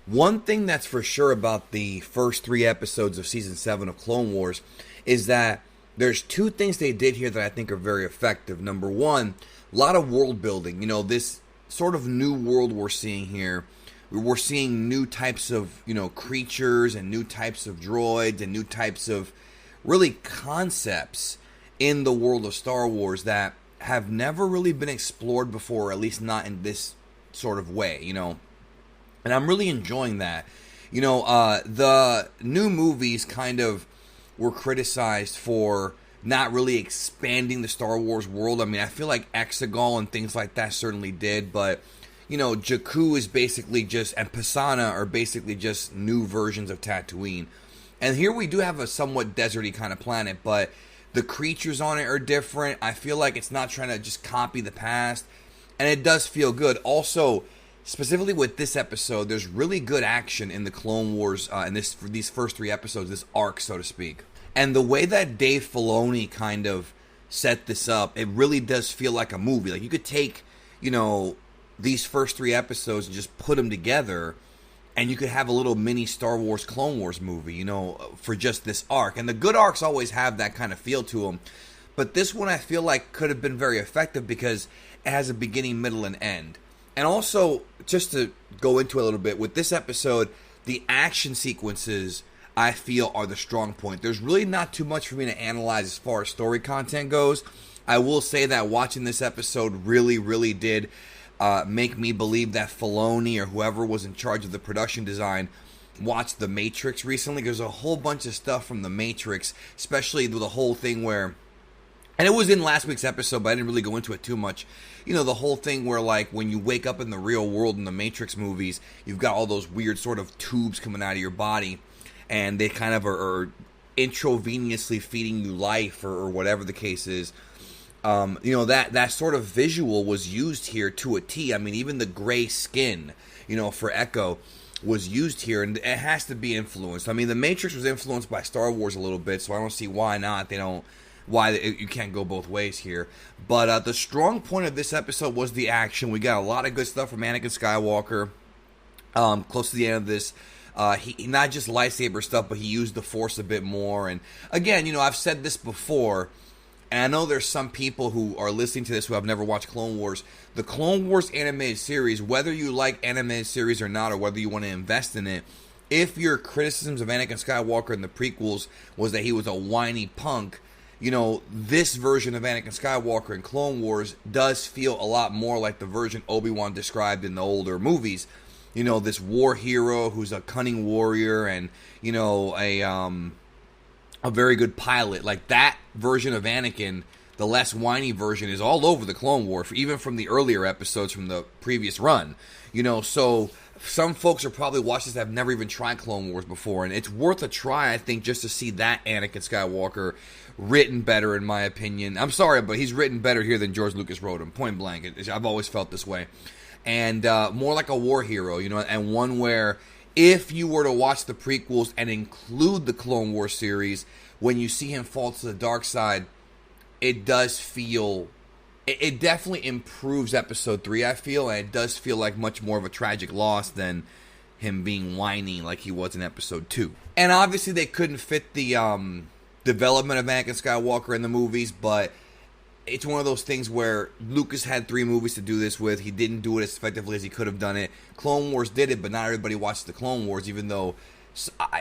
One thing that's for sure about the first three episodes of season 7 of Clone Wars is that there's two things they did here that I think are very effective. Number one, a lot of world building. You know, this sort of new world we're seeing here. We're seeing new types of, creatures and new types of droids and new types of really concepts in the world of Star Wars that have never really been explored before, or at least not in this sort of way. And I'm really enjoying that. The new movies kind of were criticized for not really expanding the Star Wars world. I mean, I feel like Exegol and things like that certainly did, but, Jakku is basically just, and Pisana are basically just new versions of Tatooine. And here we do have a somewhat deserty kind of planet, but the creatures on it are different. I feel like it's not trying to just copy the past, and it does feel good. Also, specifically with this episode, there's really good action in the Clone Wars in these first three episodes, this arc, so to speak. And the way that Dave Filoni kind of set this up, it really does feel like a movie. Like, you could take, these first three episodes and just put them together, and you could have a little mini Star Wars Clone Wars movie, for just this arc. And the good arcs always have that kind of feel to them. But this one I feel like could have been very effective because it has a beginning, middle, and end. And also, just to go into it a little bit, with this episode, the action sequences, I feel, are the strong point. There's really not too much for me to analyze as far as story content goes. I will say that watching this episode really, really did make me believe that Filoni or whoever was in charge of the production design watched The Matrix recently. There's a whole bunch of stuff from The Matrix, especially the whole thing where, and it was in last week's episode, but I didn't really go into it too much. The whole thing where, like, when you wake up in the real world in the Matrix movies, you've got all those weird sort of tubes coming out of your body, and they kind of are intravenously feeding you life or whatever the case is. That sort of visual was used here to a T. I mean, even the gray skin, for Echo was used here, and it has to be influenced. I mean, The Matrix was influenced by Star Wars a little bit, so I don't see why not. You can't go both ways here. But the strong point of this episode was the action. We got a lot of good stuff from Anakin Skywalker. Close to the end of this, he not just lightsaber stuff, but he used the Force a bit more. And again, I've said this before, and I know there's some people who are listening to this who have never watched Clone Wars. The Clone Wars animated series, whether you like animated series or not, or whether you want to invest in it, if your criticisms of Anakin Skywalker in the prequels was that he was a whiny punk, this version of Anakin Skywalker in Clone Wars does feel a lot more like the version Obi-Wan described in the older movies. This war hero who's a cunning warrior and, a very good pilot. Like, that version of Anakin, the less whiny version, is all over the Clone Wars, even from the earlier episodes from the previous run. So some folks are probably watching this that have never even tried Clone Wars before, and it's worth a try, I think, just to see that Anakin Skywalker written better, in my opinion. I'm sorry, but he's written better here than George Lucas wrote him, point blank. I've always felt this way. And more like a war hero, and one where if you were to watch the prequels and include the Clone Wars series, when you see him fall to the dark side, it does feel, it definitely improves episode 3, I feel, and it does feel like much more of a tragic loss than him being whiny like he was in episode 2. And obviously they couldn't fit the development of Anakin Skywalker in the movies, but it's one of those things where Lucas had 3 movies to do this with. He didn't do it as effectively as he could have done it. Clone Wars did it, but not everybody watched the Clone Wars, even though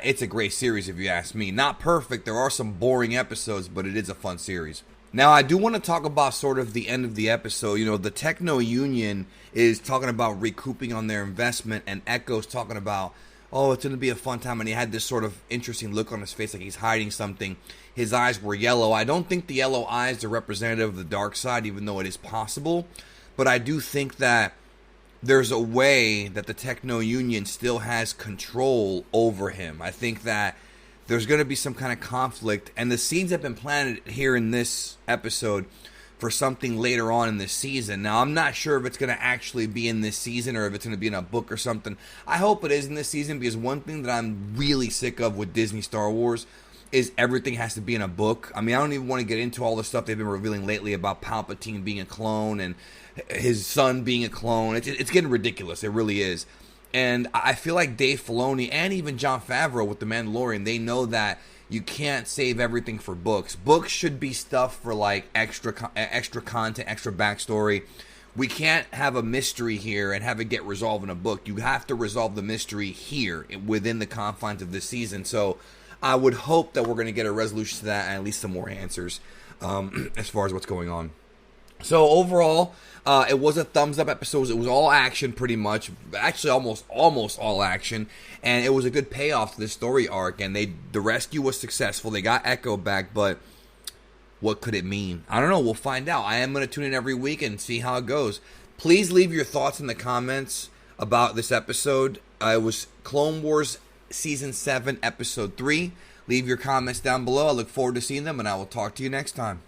it's a great series if you ask me. Not perfect. There are some boring episodes, but it is a fun series. Now, I do want to talk about sort of the end of the episode. The Techno Union is talking about recouping on their investment, and Echo's talking about, oh, it's going to be a fun time, and he had this sort of interesting look on his face like he's hiding something. His eyes were yellow. I don't think the yellow eyes are representative of the dark side, even though it is possible, but I do think that there's a way that the Techno Union still has control over him. I think that there's going to be some kind of conflict, and the seeds have been planted here in this episode for something later on in this season. Now, I'm not sure if it's going to actually be in this season or if it's going to be in a book or something. I hope it is in this season, because one thing that I'm really sick of with Disney Star Wars is everything has to be in a book. I mean, I don't even want to get into all the stuff they've been revealing lately about Palpatine being a clone and his son being a clone. It's getting ridiculous. It really is. And I feel like Dave Filoni and even Jon Favreau with The Mandalorian, they know that you can't save everything for books. Books should be stuff for like extra content, extra backstory. We can't have a mystery here and have it get resolved in a book. You have to resolve the mystery here within the confines of this season. So I would hope that we're going to get a resolution to that and at least some more answers as far as what's going on. So overall, it was a thumbs up episode. It was all action pretty much. Actually, almost all action. And it was a good payoff to this story arc. And the rescue was successful. They got Echo back, but what could it mean? I don't know. We'll find out. I am going to tune in every week and see how it goes. Please leave your thoughts in the comments about this episode. It was Clone Wars Season 7, Episode 3. Leave your comments down below. I look forward to seeing them, and I will talk to you next time.